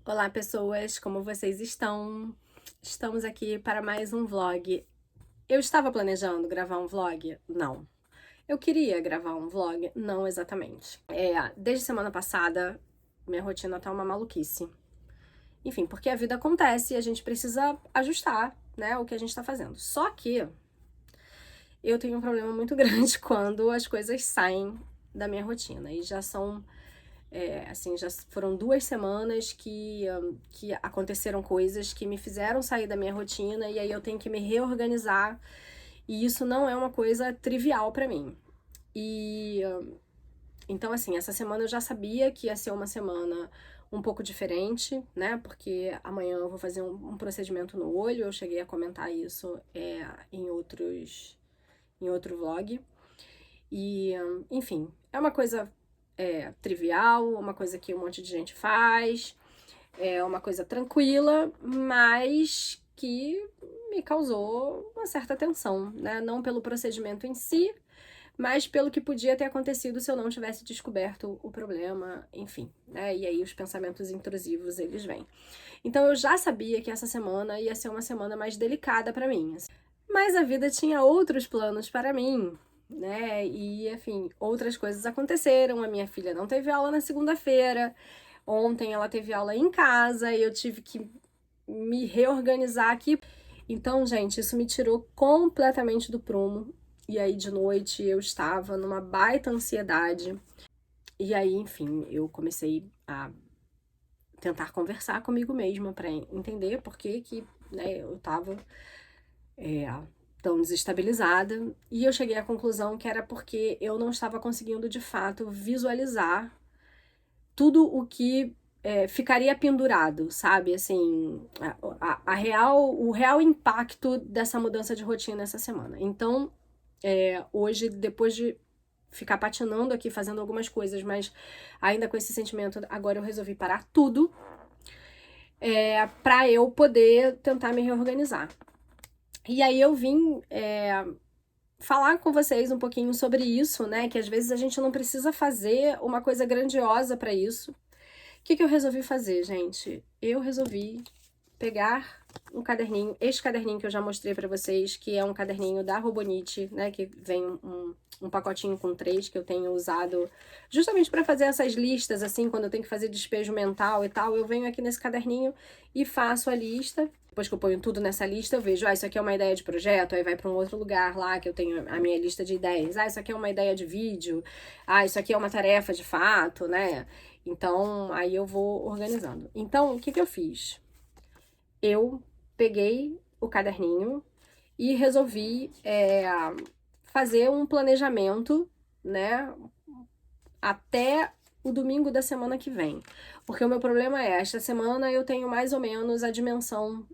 Olá, pessoas, como vocês estão? Estamos aqui para mais um vlog. Eu estava planejando gravar um vlog? Não. Eu queria gravar um vlog? Não exatamente. Desde semana passada, minha rotina tá uma maluquice. Enfim, porque a vida acontece e a gente precisa ajustar, né, o que a gente tá fazendo. Só que eu tenho um problema muito grande quando as coisas saem da minha rotina. E já são assim, já foram 2 semanas que aconteceram coisas que me fizeram sair da minha rotina e aí eu tenho que me reorganizar. E isso não é uma coisa trivial pra mim. E então, assim, essa semana eu já sabia que ia ser uma semana um pouco diferente, né? Porque amanhã eu vou fazer um procedimento no olho. Eu cheguei a comentar isso em outro vlog. E, enfim, é uma coisa trivial, uma coisa que um monte de gente faz, é uma coisa tranquila, mas que me causou uma certa tensão, né? Não pelo procedimento em si, mas pelo que podia ter acontecido se eu não tivesse descoberto o problema, enfim, né? E aí os pensamentos intrusivos, eles vêm. Então eu já sabia que essa semana ia ser uma semana mais delicada para mim, assim. Mas a vida tinha outros planos para mim, né? E, enfim, outras coisas aconteceram. A minha filha não teve aula na segunda-feira. Ontem ela teve aula em casa e eu tive que me reorganizar aqui. Então, gente, isso me tirou completamente do prumo. E aí, de noite, eu estava numa baita ansiedade. E aí, enfim, eu comecei a tentar conversar comigo mesma para entender por que que, né, eu tava tão desestabilizada. E eu cheguei à conclusão que era porque eu não estava conseguindo, de fato, visualizar tudo o que ficaria pendurado, sabe? Assim, o real impacto dessa mudança de rotina essa semana. Então, hoje, depois de ficar patinando aqui, fazendo algumas coisas, mas ainda com esse sentimento, agora eu resolvi parar tudo para eu poder tentar me reorganizar. E aí eu vim falar com vocês um pouquinho sobre isso, né? Que às vezes a gente não precisa fazer uma coisa grandiosa para isso. O que que eu resolvi fazer, gente? Eu resolvi pegar um caderninho, este caderninho que eu já mostrei pra vocês, que é um caderninho da Robonite, né, que vem um pacotinho com 3, que eu tenho usado justamente pra fazer essas listas, assim, quando eu tenho que fazer despejo mental e tal, eu venho aqui nesse caderninho e faço a lista. Depois que eu ponho tudo nessa lista, eu vejo, isso aqui é uma ideia de projeto, aí vai pra um outro lugar lá, que eu tenho a minha lista de ideias. Isso aqui é uma ideia de vídeo. Isso aqui é uma tarefa de fato, né? Então, aí eu vou organizando. Então, o que que eu fiz? Eu peguei o caderninho e resolvi fazer um planejamento, né, até o domingo da semana que vem. Porque o meu problema esta semana eu tenho mais ou menos a dimensão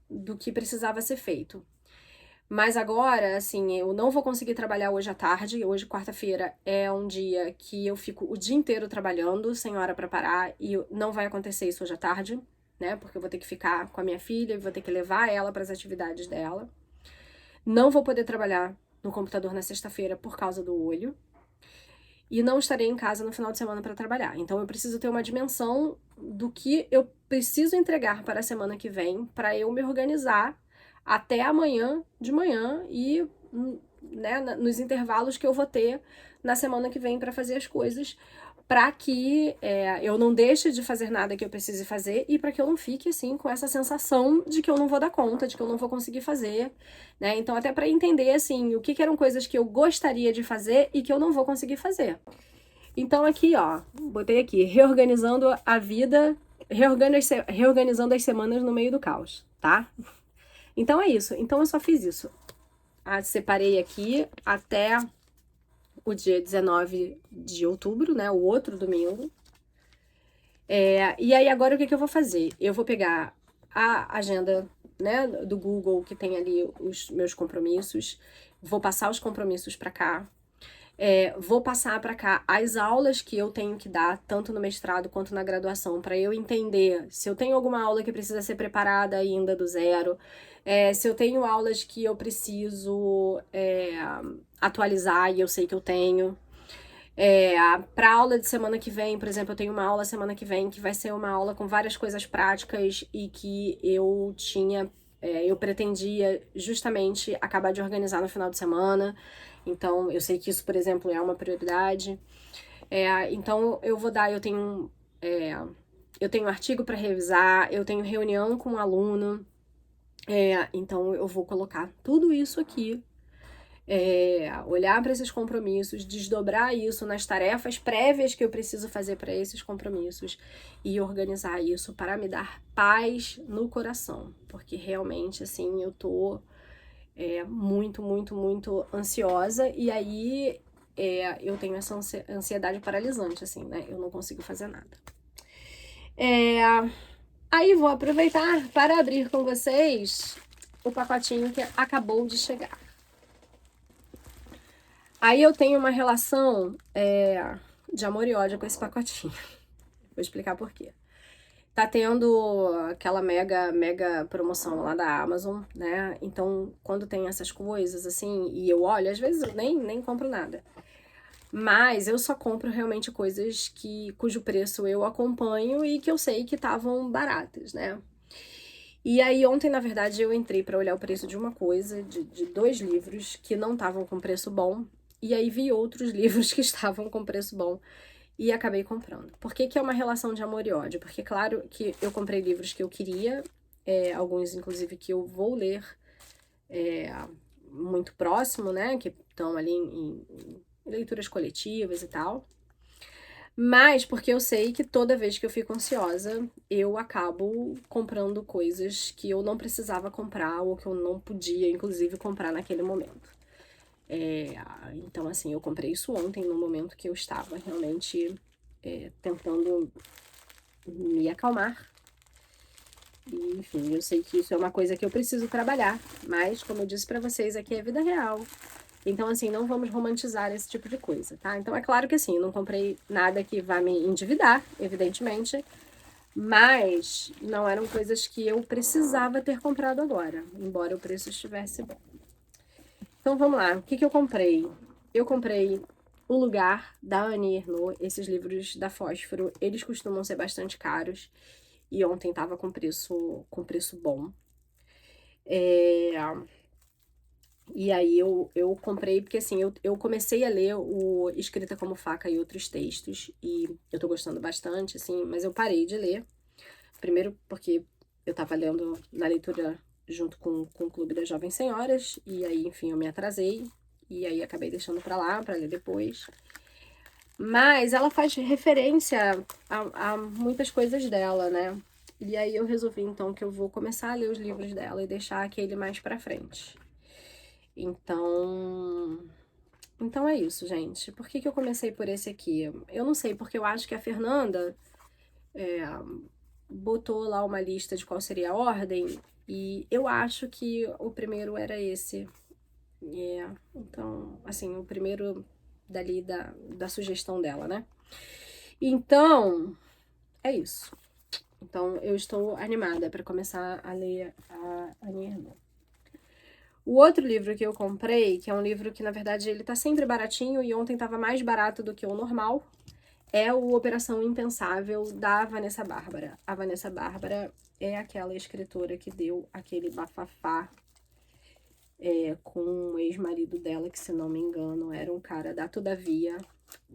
do que precisava ser feito. Mas agora, assim, eu não vou conseguir trabalhar hoje à tarde. Hoje, quarta-feira, é um dia que eu fico o dia inteiro trabalhando, sem hora para parar, e não vai acontecer isso hoje à tarde, né? Porque eu vou ter que ficar com a minha filha e vou ter que levar ela para as atividades dela. Não vou poder trabalhar no computador na sexta-feira por causa do olho. E não estarei em casa no final de semana para trabalhar. Então eu preciso ter uma dimensão do que eu preciso entregar para a semana que vem para eu me organizar até amanhã de manhã e, né, nos intervalos que eu vou ter na semana que vem para fazer as coisas, para que eu não deixe de fazer nada que eu precise fazer e para que eu não fique assim com essa sensação de que eu não vou dar conta, de que eu não vou conseguir fazer, né? Então até para entender assim o que eram coisas que eu gostaria de fazer e que eu não vou conseguir fazer. Então aqui, ó, botei aqui reorganizando a vida, reorganizando as semanas no meio do caos, tá? Então é isso. Então eu só fiz isso. Separei aqui até o dia 19 de outubro, né? O outro domingo. E aí agora o que eu vou fazer? Eu vou pegar a agenda, né, do Google, que tem ali os meus compromissos, vou passar os compromissos para cá, vou passar para cá as aulas que eu tenho que dar, tanto no mestrado quanto na graduação, para eu entender se eu tenho alguma aula que precisa ser preparada ainda do zero, se eu tenho aulas que eu preciso atualizar e eu sei que eu tenho. Para aula de semana que vem, por exemplo, eu tenho uma aula semana que vem que vai ser uma aula com várias coisas práticas e que eu pretendia justamente acabar de organizar no final de semana. Então, eu sei que isso, por exemplo, é uma prioridade. Então, eu tenho artigo para revisar, eu tenho reunião com um aluno, então eu vou colocar tudo isso aqui, olhar para esses compromissos, desdobrar isso nas tarefas prévias que eu preciso fazer para esses compromissos e organizar isso para me dar paz no coração, porque realmente, assim, eu tô muito, muito, muito ansiosa e aí eu tenho essa ansiedade paralisante, assim, né? Eu não consigo fazer nada. Aí vou aproveitar para abrir com vocês o pacotinho que acabou de chegar. Aí eu tenho uma relação de amor e ódio com esse pacotinho. Vou explicar por quê. Tá tendo aquela mega promoção lá da Amazon, né? Então, quando tem essas coisas, assim, e eu olho, às vezes eu nem compro nada. Mas eu só compro realmente coisas cujo preço eu acompanho e que eu sei que estavam baratas, né? E aí ontem, na verdade, eu entrei para olhar o preço de uma coisa, de 2 livros que não estavam com preço bom, e aí vi outros livros que estavam com preço bom e acabei comprando. Por que que é uma relação de amor e ódio? Porque, claro, que eu comprei livros que eu queria, alguns, inclusive, que eu vou ler muito próximo, né? Que estão ali em leituras coletivas e tal. Mas porque eu sei que toda vez que eu fico ansiosa, eu acabo comprando coisas que eu não precisava comprar ou que eu não podia, inclusive, comprar naquele momento. Então, assim, eu comprei isso ontem, no momento que eu estava realmente tentando me acalmar. E, enfim, eu sei que isso é uma coisa que eu preciso trabalhar, mas, como eu disse pra vocês, aqui é vida real. Então, assim, não vamos romantizar esse tipo de coisa, tá? Então, é claro que, assim, eu não comprei nada que vá me endividar, evidentemente, mas não eram coisas que eu precisava ter comprado agora, embora o preço estivesse bom. Então, vamos lá. O que que eu comprei? Eu comprei O Lugar, da Annie Ernaux. Esses livros da Fósforo, eles costumam ser bastante caros. E ontem tava com preço bom. E aí eu comprei, porque assim, eu comecei a ler o Escrita como Faca e Outros Textos, e eu tô gostando bastante, assim, mas eu parei de ler. Primeiro porque eu tava lendo na leitura junto com o Clube das Jovens Senhoras, e aí, enfim, eu me atrasei, e aí acabei deixando pra lá, pra ler depois. Mas ela faz referência a muitas coisas dela, né? E aí eu resolvi, então, que eu vou começar a ler os livros dela e deixar aquele mais pra frente. Então é isso, gente. Por que que eu comecei por esse aqui? Eu não sei, porque eu acho que a Fernanda botou lá uma lista de qual seria a ordem, e eu acho que o primeiro era esse. Então, assim, o primeiro dali da sugestão dela, né? Então, é isso. Então, eu estou animada para começar a ler a Annie Ernaux. O outro livro que eu comprei, que é um livro que, na verdade, ele tá sempre baratinho e ontem tava mais barato do que o normal, é o Operação Impensável, da Vanessa Bárbara. A Vanessa Bárbara é aquela escritora que deu aquele bafafá com o ex-marido dela, que, se não me engano, era um cara da Todavia.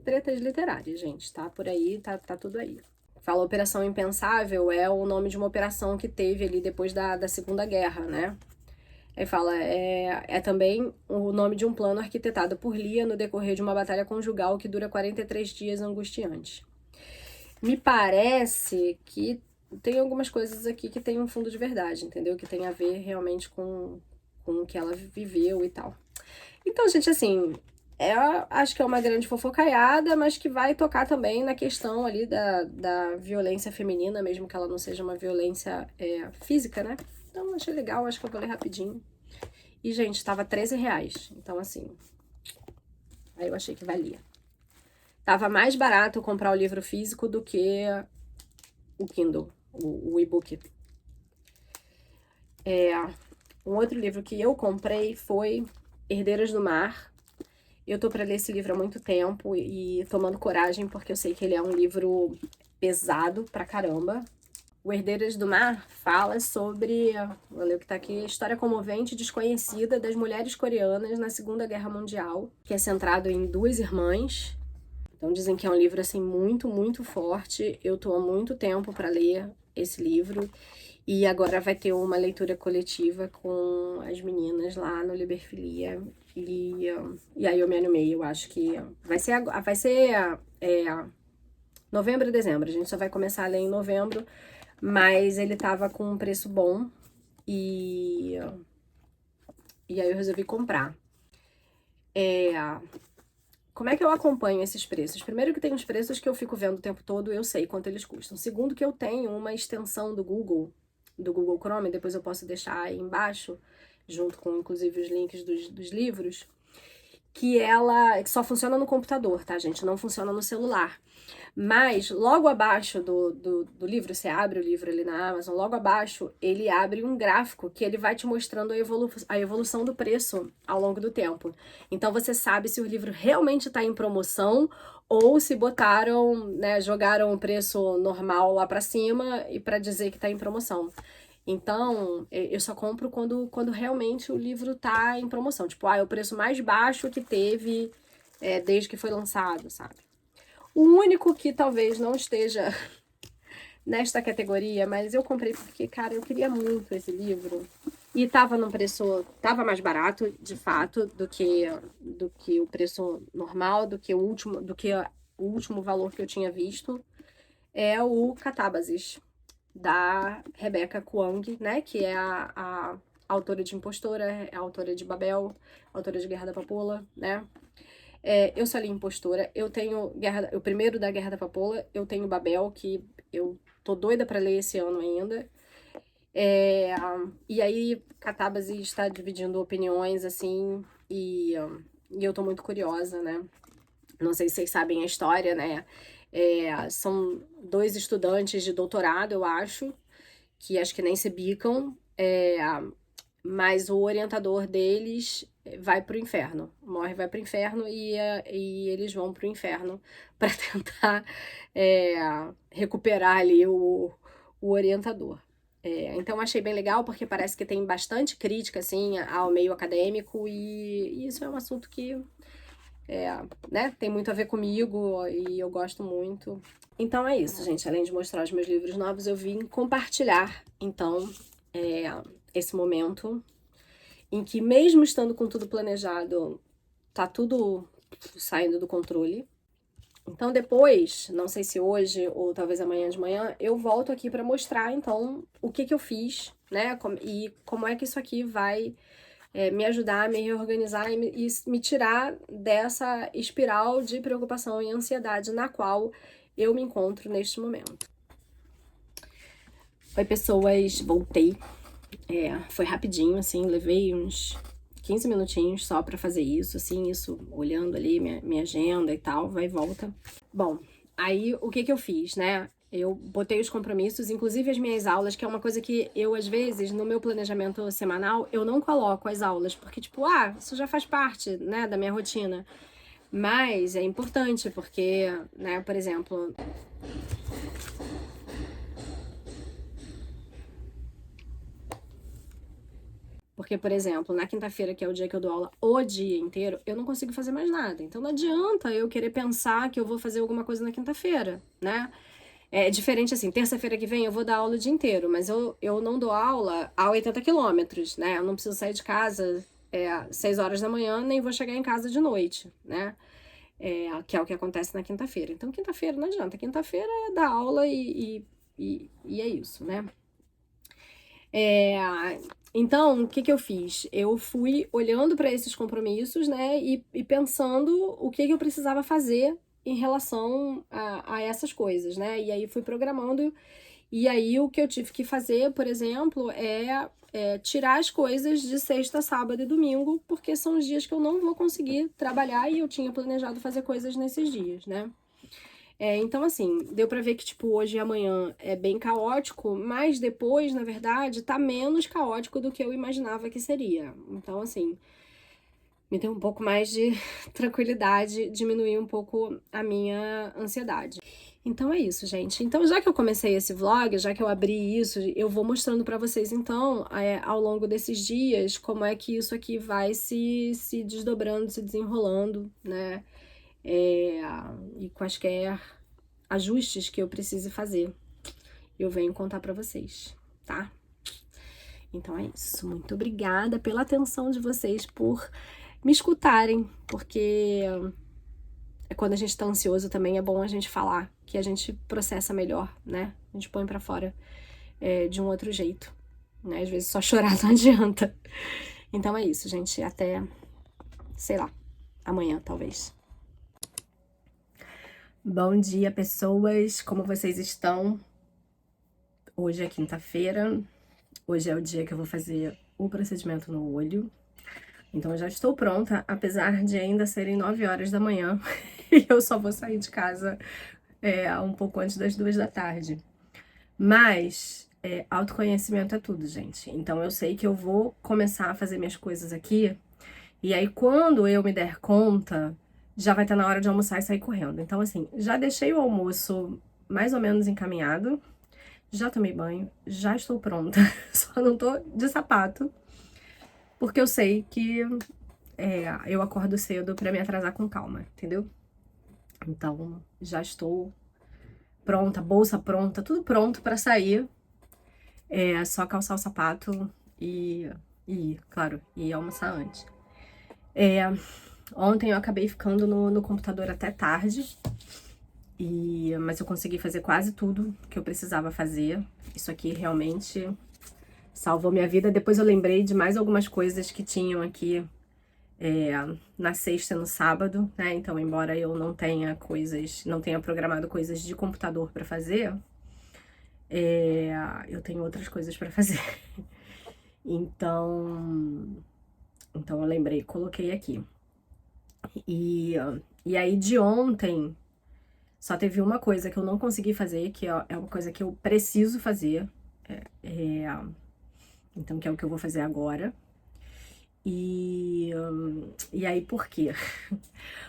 Tretas literárias, gente, tá? Por aí, tá tudo aí. Fala Operação Impensável, é o nome de uma operação que teve ali depois da Segunda Guerra, né? Aí fala, é também o nome de um plano arquitetado por Lia no decorrer de uma batalha conjugal que dura 43 dias angustiantes. Me parece que tem algumas coisas aqui que tem um fundo de verdade, entendeu? Que tem a ver realmente com o que ela viveu e tal. Então, gente, assim, acho que é uma grande fofocaiada, mas que vai tocar também na questão ali da violência feminina, mesmo que ela não seja uma violência física, né? Então, achei legal, acho que eu vou ler rapidinho. E, gente, tava R$13. Então, assim, aí eu achei que valia. Tava mais barato comprar o livro físico do que o Kindle, o e-book. Um outro livro que eu comprei foi Herdeiras do Mar. Eu tô para ler esse livro há muito tempo e tomando coragem, porque eu sei que ele é um livro pesado pra caramba. O Herdeiras do Mar fala sobre, vou ler o que tá aqui, a história comovente e desconhecida das mulheres coreanas na Segunda Guerra Mundial, que é centrado em duas irmãs. Então dizem que é um livro assim muito, muito forte. Eu tô há muito tempo para ler esse livro e agora vai ter uma leitura coletiva com as meninas lá no Liberfilia e aí eu me animei. Eu acho que vai ser novembro e dezembro. A gente só vai começar a ler em novembro, mas ele tava com um preço bom e aí eu resolvi comprar. Como é que eu acompanho esses preços? Primeiro que tem os preços que eu fico vendo o tempo todo, eu sei quanto eles custam. Segundo que eu tenho uma extensão do Google Chrome, depois eu posso deixar aí embaixo, junto com inclusive os links dos livros, que só funciona no computador, tá, gente? Não funciona no celular. Mas logo abaixo do livro, você abre o livro ali na Amazon, logo abaixo ele abre um gráfico que ele vai te mostrando a evolução do preço ao longo do tempo. Então você sabe se o livro realmente está em promoção ou se botaram, né, jogaram o preço normal lá para cima e para dizer que está em promoção. Então, eu só compro quando realmente o livro tá em promoção. Tipo, é o preço mais baixo que teve desde que foi lançado, sabe? O único que talvez não esteja nesta categoria, mas eu comprei porque, cara, eu queria muito esse livro. E tava num preço, tava mais barato, de fato, do que o preço normal, do que o último valor que eu tinha visto. É o Catábasis, da Rebecca Kuang, né? Que é a autora de Impostora, é a autora de Babel, autora de Guerra da Papoula, né? Eu só li Impostora, eu tenho o primeiro da Guerra da Papoula, eu tenho Babel, que eu tô doida pra ler esse ano ainda. E aí, Catábase está dividindo opiniões, assim, e eu tô muito curiosa, né? Não sei se vocês sabem a história, né? São dois estudantes de doutorado, eu acho que nem se bicam, mas o orientador deles vai pro inferno, morre e vai pro inferno e eles vão pro inferno para tentar recuperar ali o orientador. Então achei bem legal porque parece que tem bastante crítica assim ao meio acadêmico e isso é um assunto que né, tem muito a ver comigo e eu gosto muito. Então é isso, gente. Além de mostrar os meus livros novos, eu vim compartilhar, então, esse momento em que, mesmo estando com tudo planejado, tá tudo saindo do controle. Então depois, não sei se hoje ou talvez amanhã de manhã, eu volto aqui para mostrar, então, o que eu fiz, né, e como é que isso aqui vai me ajudar a me reorganizar e me tirar dessa espiral de preocupação e ansiedade na qual eu me encontro neste momento. Oi, pessoas, voltei. Foi rapidinho, assim, levei uns 15 minutinhos só pra fazer isso, assim, isso, olhando ali minha agenda e tal, vai e volta. Bom, aí o que eu fiz, né? Eu botei os compromissos, inclusive as minhas aulas, que é uma coisa que eu, às vezes, no meu planejamento semanal, eu não coloco as aulas, porque, tipo, isso já faz parte, né, da minha rotina. Mas é importante, porque, né, por exemplo, na quinta-feira, que é o dia que eu dou aula o dia inteiro, eu não consigo fazer mais nada. Então não adianta eu querer pensar que eu vou fazer alguma coisa na quinta-feira, né? É diferente assim, terça-feira que vem eu vou dar aula o dia inteiro, mas eu não dou aula a 80 quilômetros, né? Eu não preciso sair de casa 6 horas da manhã, nem vou chegar em casa de noite, né? Que é o que acontece na quinta-feira. Então, quinta-feira não adianta. Quinta-feira é dar aula e é isso, né? Então, o que eu fiz? Eu fui olhando para esses compromissos, né, e pensando o que eu precisava fazer em relação a essas coisas, né? E aí fui programando. E aí o que eu tive que fazer, por exemplo, tirar as coisas de sexta, sábado e domingo, porque são os dias que eu não vou conseguir trabalhar e eu tinha planejado fazer coisas nesses dias, né? Então, assim, deu pra ver que, tipo, hoje e amanhã é bem caótico, mas depois, na verdade, tá menos caótico do que eu imaginava que seria. Então, assim, me ter um pouco mais de tranquilidade, diminuir um pouco a minha ansiedade. Então é isso, gente. Então, já que eu comecei esse vlog, já que eu abri isso, eu vou mostrando pra vocês, então, ao longo desses dias, como é que isso aqui vai se desdobrando, se desenrolando, né? E quaisquer ajustes que eu precise fazer, eu venho contar pra vocês, tá? Então é isso. Muito obrigada pela atenção de vocês, por me escutarem, porque quando a gente tá ansioso também é bom a gente falar, que a gente processa melhor, né? A gente põe pra fora de um outro jeito, né? Às vezes só chorar não adianta. Então é isso, gente. Até, sei lá, amanhã, talvez. Bom dia, pessoas. Como vocês estão? Hoje é quinta-feira. Hoje é o dia que eu vou fazer o procedimento no olho. Então eu já estou pronta, apesar de ainda serem 9 horas da manhã. E eu só vou sair de casa um pouco antes das 2 da tarde. Mas autoconhecimento é tudo, gente. Então eu sei que eu vou começar a fazer minhas coisas aqui. E aí quando eu me der conta, já vai estar na hora de almoçar e sair correndo. Então assim, já deixei o almoço mais ou menos encaminhado. Já tomei banho, já estou pronta. Só não tô de sapato. Porque eu sei que eu acordo cedo pra me atrasar com calma, entendeu? Então, já estou pronta, bolsa pronta, tudo pronto pra sair. É só calçar o sapato e claro, e almoçar antes. Ontem eu acabei ficando no computador até tarde, mas eu consegui fazer quase tudo que eu precisava fazer. Isso aqui realmente salvou minha vida. Depois eu lembrei de mais algumas coisas que tinham aqui na sexta e no sábado, né? Então, embora eu não tenha programado coisas de computador pra fazer, eu tenho outras coisas pra fazer. Então eu lembrei, coloquei aqui. E aí de ontem só teve uma coisa que eu não consegui fazer, que é uma coisa que eu preciso fazer. Então, que é o que eu vou fazer agora. E aí, por quê?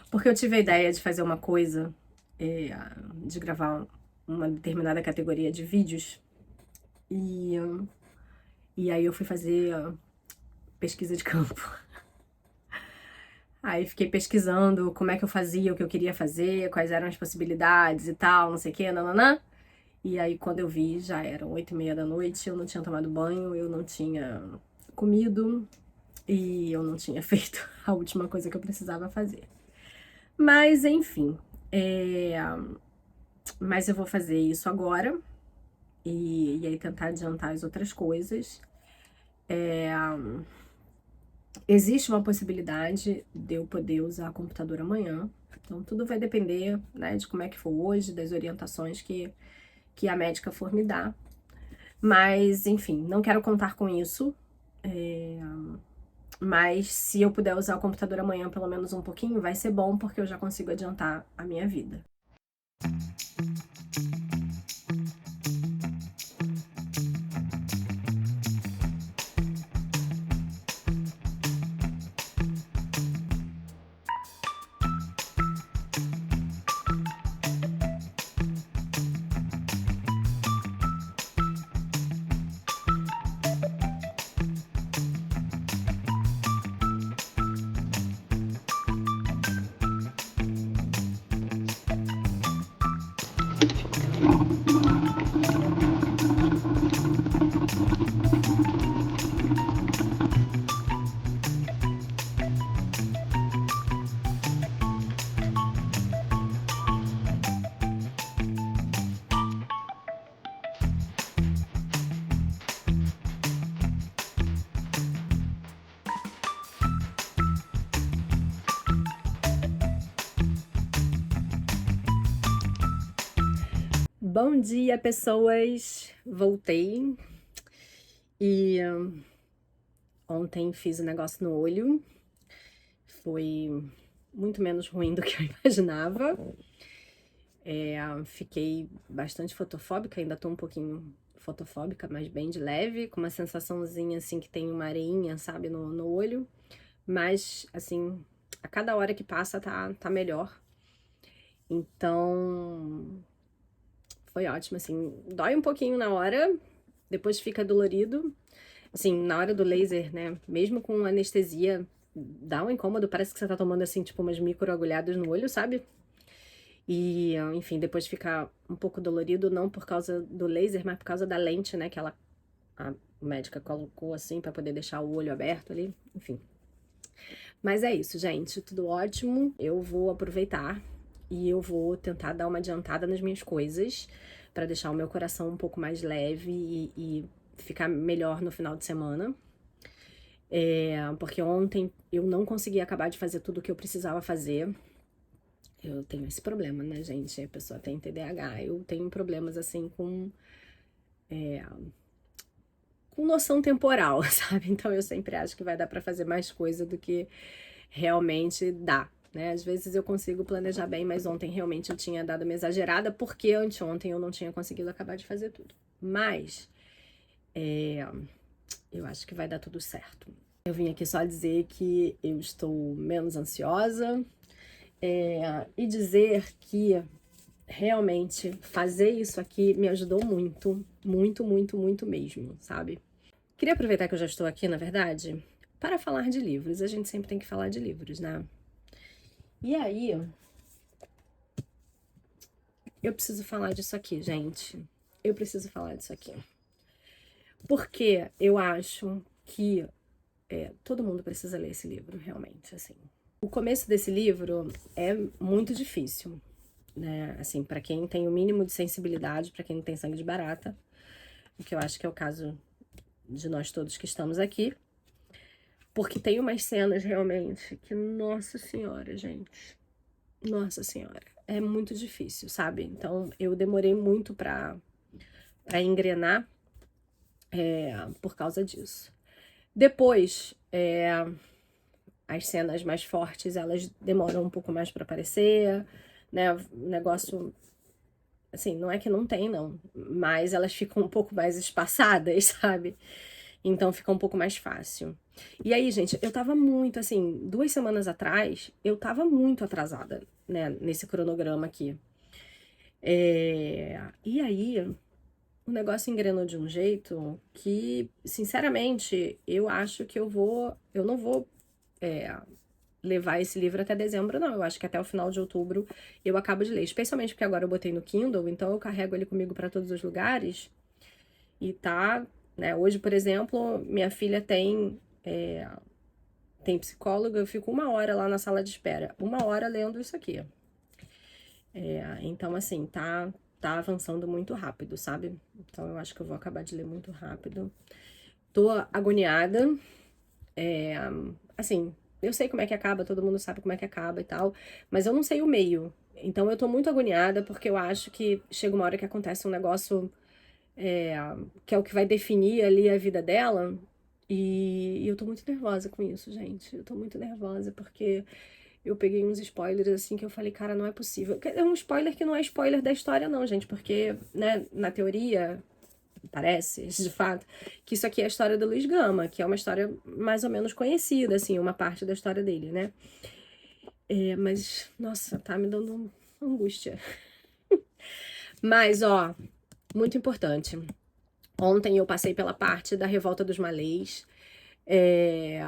Porque eu tive a ideia de fazer uma coisa, de gravar uma determinada categoria de vídeos. E aí eu fui fazer pesquisa de campo. Aí fiquei pesquisando como é que eu fazia, o que eu queria fazer, quais eram as possibilidades e tal, não sei o que, nananã. E aí quando eu vi, já eram 8h30 da noite, eu não tinha tomado banho, eu não tinha comido e eu não tinha feito a última coisa que eu precisava fazer. Mas enfim, mas eu vou fazer isso agora e aí tentar adiantar as outras coisas. Existe uma possibilidade de eu poder usar computador amanhã. Então, tudo vai depender, né, de como é que for hoje, das orientações que a médica for me dar. Mas, enfim, não quero contar com isso. Mas se eu puder usar o computador amanhã pelo menos um pouquinho, vai ser bom, porque eu já consigo adiantar a minha vida. Bom dia, pessoas! Voltei e ontem fiz um negócio no olho. Foi muito menos ruim do que eu imaginava. Fiquei bastante fotofóbica, ainda tô um pouquinho fotofóbica, mas bem de leve, com uma sensaçãozinha assim que tem uma areinha, sabe, no olho. mas, assim, a cada hora que passa tá melhor. Então, foi ótimo, assim, dói um pouquinho na hora, depois fica dolorido. Assim, na hora do laser, né, mesmo com anestesia, dá um incômodo, parece que você tá tomando, assim, tipo, umas microagulhadas no olho, sabe? E, enfim, depois fica um pouco dolorido, não por causa do laser, mas por causa da lente, né, que a médica colocou, assim, pra poder deixar o olho aberto ali, enfim. Mas é isso, gente, tudo ótimo. Eu vou aproveitar e eu vou tentar dar uma adiantada nas minhas coisas pra deixar o meu coração um pouco mais leve e ficar melhor no final de semana. Porque ontem eu não consegui acabar de fazer tudo o que eu precisava fazer. Eu tenho esse problema, né, gente? A pessoa tem TDAH. Eu tenho problemas, assim, com noção temporal, sabe? Então eu sempre acho que vai dar pra fazer mais coisa do que realmente dá, né? Às vezes eu consigo planejar bem, mas ontem realmente eu tinha dado uma exagerada, porque anteontem eu não tinha conseguido acabar de fazer tudo. Mas eu acho que vai dar tudo certo. Eu vim aqui só dizer que eu estou menos ansiosa, e dizer que realmente fazer isso aqui me ajudou muito, muito, muito, muito mesmo, sabe? Queria aproveitar que eu já estou aqui, na verdade, para falar de livros. A gente sempre tem que falar de livros, né? E aí, eu preciso falar disso aqui, gente. Eu preciso falar disso aqui. Porque eu acho que todo mundo precisa ler esse livro, realmente, assim. O começo desse livro é muito difícil, né? Assim, para quem tem o mínimo de sensibilidade, para quem não tem sangue de barata, o que eu acho que é o caso de nós todos que estamos aqui. Porque tem umas cenas realmente que, nossa senhora, gente. Nossa senhora. É muito difícil, sabe? Então, eu demorei muito pra engrenar por causa disso. Depois, as cenas mais fortes, elas demoram um pouco mais pra aparecer, né? O negócio, assim, não é que não tem, não. Mas elas ficam um pouco mais espaçadas, sabe? Então fica um pouco mais fácil. E aí, gente, eu tava muito, assim, 2 semanas atrás, eu tava muito atrasada, né, nesse cronograma aqui. E aí, o negócio engrenou de um jeito que, sinceramente, eu acho que eu não vou levar esse livro até dezembro, não. Eu acho que até o final de outubro eu acabo de ler. Especialmente porque agora eu botei no Kindle, então eu carrego ele comigo pra todos os lugares. E tá, né? Hoje, por exemplo, minha filha tem psicóloga, eu fico 1 hora lá na sala de espera. 1 hora lendo isso aqui. Então, assim, tá avançando muito rápido, sabe? Então eu acho que eu vou acabar de ler muito rápido. Tô agoniada. Assim, eu sei como é que acaba, todo mundo sabe como é que acaba e tal, mas eu não sei o meio. Então eu tô muito agoniada porque eu acho que chega uma hora que acontece um negócio que é o que vai definir ali a vida dela. E eu tô muito nervosa com isso, gente. Eu tô muito nervosa porque eu peguei uns spoilers assim que eu falei, cara, não é possível. É um spoiler que não é spoiler da história, não, gente, porque, né, na teoria, parece, de fato, que isso aqui é a história do Luiz Gama, que é uma história mais ou menos conhecida, assim, uma parte da história dele, né? Mas, nossa, tá me dando angústia. Mas, ó, muito importante. Ontem eu passei pela parte da Revolta dos Malês. É...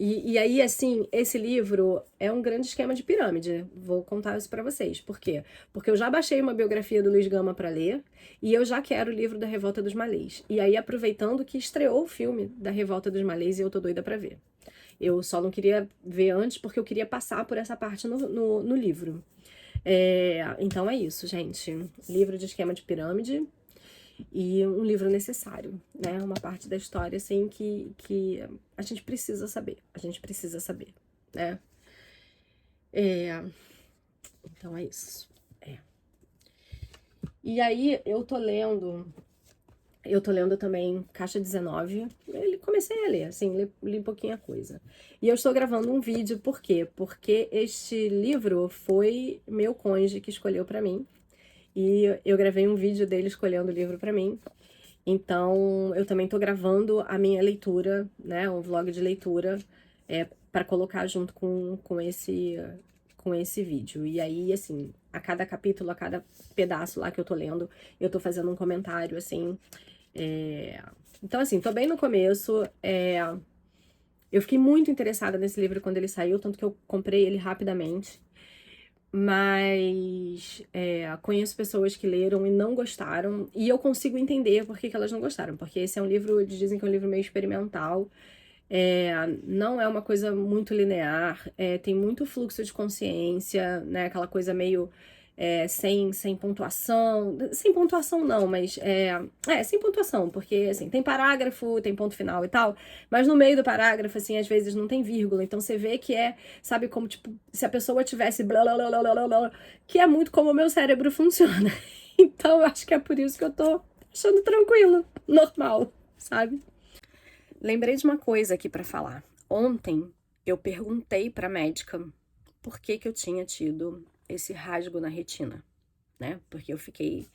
E aí, assim, esse livro é um grande esquema de pirâmide. Vou contar isso pra vocês. Por quê? Porque eu já baixei uma biografia do Luiz Gama pra ler e eu já quero o livro da Revolta dos Malês. E aí, aproveitando que estreou o filme da Revolta dos Malês, eu tô doida pra ver. Eu só não queria ver antes porque eu queria passar por essa parte no livro. Então é isso, gente. Livro de esquema de pirâmide. E um livro necessário, né? Uma parte da história, assim, que a gente precisa saber. A gente precisa saber, né? Então é isso. E aí, eu tô lendo também Caixa 19. Comecei a ler, assim, li pouquinha coisa. E eu estou gravando um vídeo, por quê? Porque este livro foi meu cônjuge que escolheu pra mim. E eu gravei um vídeo dele escolhendo o livro pra mim. Então, eu também tô gravando a minha leitura, né, um vlog de leitura, para colocar junto com esse vídeo. E aí, assim, a cada capítulo, a cada pedaço lá que eu tô lendo, eu tô fazendo um comentário, assim. Então, assim, tô bem no começo. Eu fiquei muito interessada nesse livro quando ele saiu, tanto que eu comprei ele rapidamente. Mas conheço pessoas que leram e não gostaram, e eu consigo entender por que elas não gostaram, porque esse é um livro, eles dizem que é um livro meio experimental, não é uma coisa muito linear, tem muito fluxo de consciência, né, aquela coisa meio sem pontuação não, mas sem pontuação, porque assim, tem parágrafo, tem ponto final e tal, mas no meio do parágrafo, assim, às vezes não tem vírgula, então você vê que sabe, como tipo, se a pessoa tivesse blá blá blá blá blá blá, que é muito como o meu cérebro funciona. Então eu acho que é por isso que eu tô achando tranquilo, normal, sabe? Lembrei de uma coisa aqui pra falar. Ontem eu perguntei pra médica por que eu tinha tido esse rasgo na retina, né? Porque eu fiquei,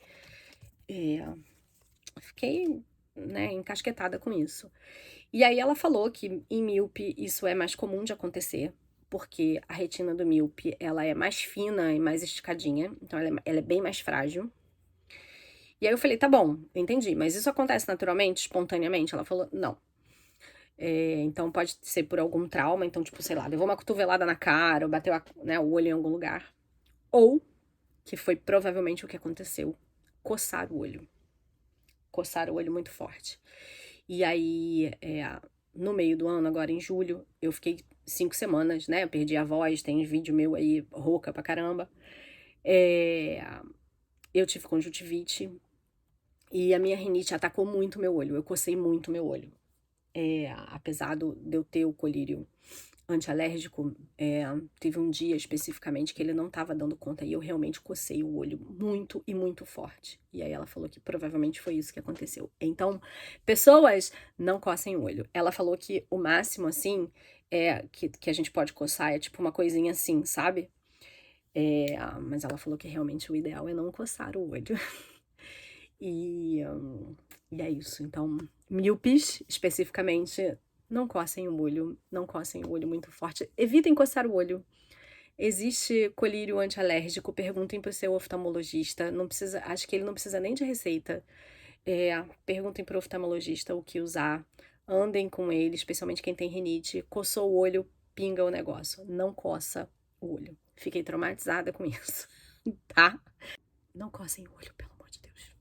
né, encasquetada com isso. E aí ela falou que em míope isso é mais comum de acontecer, porque a retina do míope, ela é mais fina e mais esticadinha, então ela é bem mais frágil. E aí eu falei, tá bom, entendi, mas isso acontece naturalmente, espontaneamente? Ela falou, não. Então pode ser por algum trauma, então tipo, sei lá, levou uma cotovelada na cara, ou bateu o olho em algum lugar. Ou, que foi provavelmente o que aconteceu, coçar o olho. Coçar o olho muito forte. E aí, no meio do ano, agora em julho, eu fiquei 5 semanas, né? Eu perdi a voz, tem vídeo meu aí, rouca pra caramba. Eu tive conjuntivite e a minha rinite atacou muito meu olho. Eu cocei muito meu olho. Apesar de eu ter o colírio antialérgico, teve um dia especificamente que ele não estava dando conta e eu realmente cocei o olho muito e muito forte. E aí ela falou que provavelmente foi isso que aconteceu. Então, pessoas não cocem o olho. Ela falou que o máximo, assim, que a gente pode coçar é tipo uma coisinha assim, sabe? Mas ela falou que realmente o ideal é não coçar o olho. E é isso. Então, míopes, especificamente, não cocem o olho, não cocem o olho muito forte. Evitem coçar o olho. Existe colírio antialérgico, perguntem pro seu oftalmologista. Não precisa, acho que ele não precisa nem de receita. Perguntem pro oftalmologista o que usar. Andem com ele, especialmente quem tem rinite. Coçou o olho, pinga o negócio. Não coça o olho. Fiquei traumatizada com isso, tá? Não cocem o olho, pelo amor de Deus.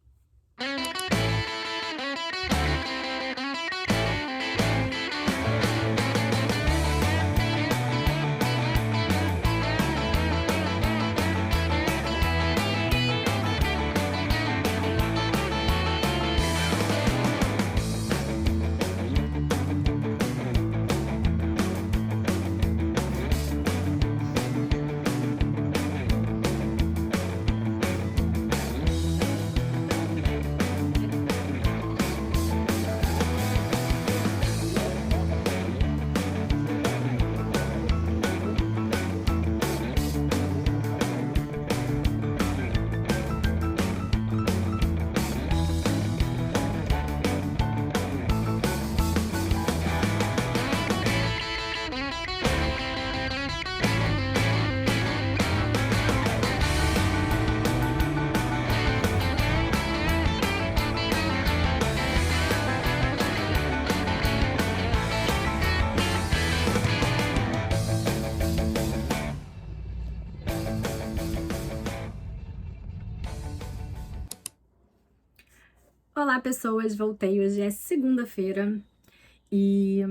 Olá, pessoas, voltei. Hoje é segunda-feira e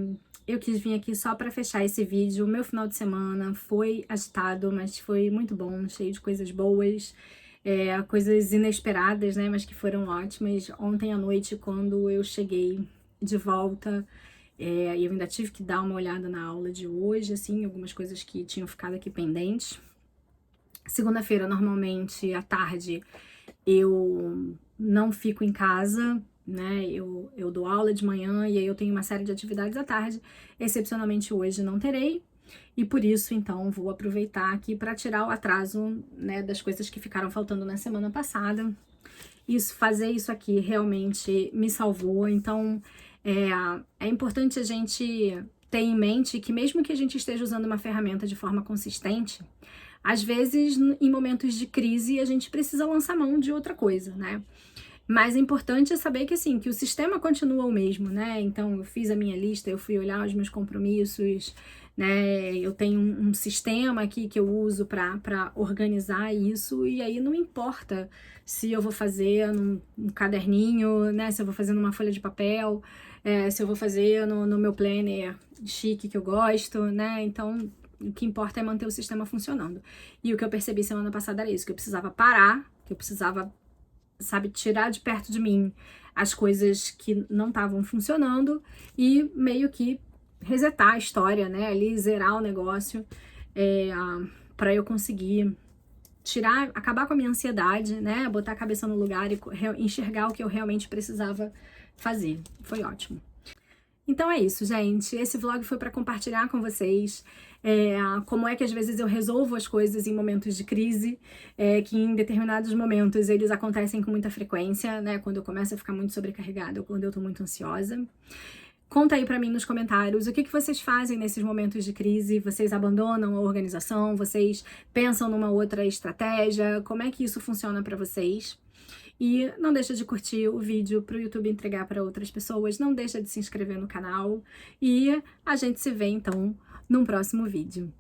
eu quis vir aqui só para fechar esse vídeo. O meu final de semana foi agitado, mas foi muito bom, cheio de coisas boas, coisas inesperadas, né, mas que foram ótimas. Ontem à noite, quando eu cheguei de volta, eu ainda tive que dar uma olhada na aula de hoje, assim, algumas coisas que tinham ficado aqui pendentes. Segunda-feira, normalmente, à tarde, eu não fico em casa, né? Eu dou aula de manhã e aí eu tenho uma série de atividades à tarde. Excepcionalmente hoje não terei. E por isso, então, vou aproveitar aqui para tirar o atraso, né, das coisas que ficaram faltando na semana passada. Fazer isso aqui realmente me salvou. Então, é importante a gente ter em mente que mesmo que a gente esteja usando uma ferramenta de forma consistente, às vezes, em momentos de crise, a gente precisa lançar mão de outra coisa, né? Mas é importante saber que, assim, que o sistema continua o mesmo, né? Então, eu fiz a minha lista, eu fui olhar os meus compromissos, né? Eu tenho um sistema aqui que eu uso para organizar isso, e aí não importa se eu vou fazer num caderninho, né? Se eu vou fazer numa folha de papel, se eu vou fazer no meu planner chique que eu gosto, né? Então, o que importa é manter o sistema funcionando. E o que eu percebi semana passada era isso, que eu precisava parar, que eu precisava, sabe, tirar de perto de mim as coisas que não estavam funcionando e meio que resetar a história, né, ali, zerar o negócio, para eu conseguir tirar, acabar com a minha ansiedade, né, botar a cabeça no lugar e enxergar o que eu realmente precisava fazer. Foi ótimo. Então é isso, gente. Esse vlog foi para compartilhar com vocês como é que às vezes eu resolvo as coisas em momentos de crise, que em determinados momentos eles acontecem com muita frequência, né? Quando eu começo a ficar muito sobrecarregada ou quando eu tô muito ansiosa. Conta aí pra mim nos comentários o que vocês fazem nesses momentos de crise. Vocês abandonam a organização? Vocês pensam numa outra estratégia? Como é que isso funciona pra vocês? E não deixa de curtir o vídeo para o YouTube entregar para outras pessoas, não deixa de se inscrever no canal e a gente se vê então num próximo vídeo.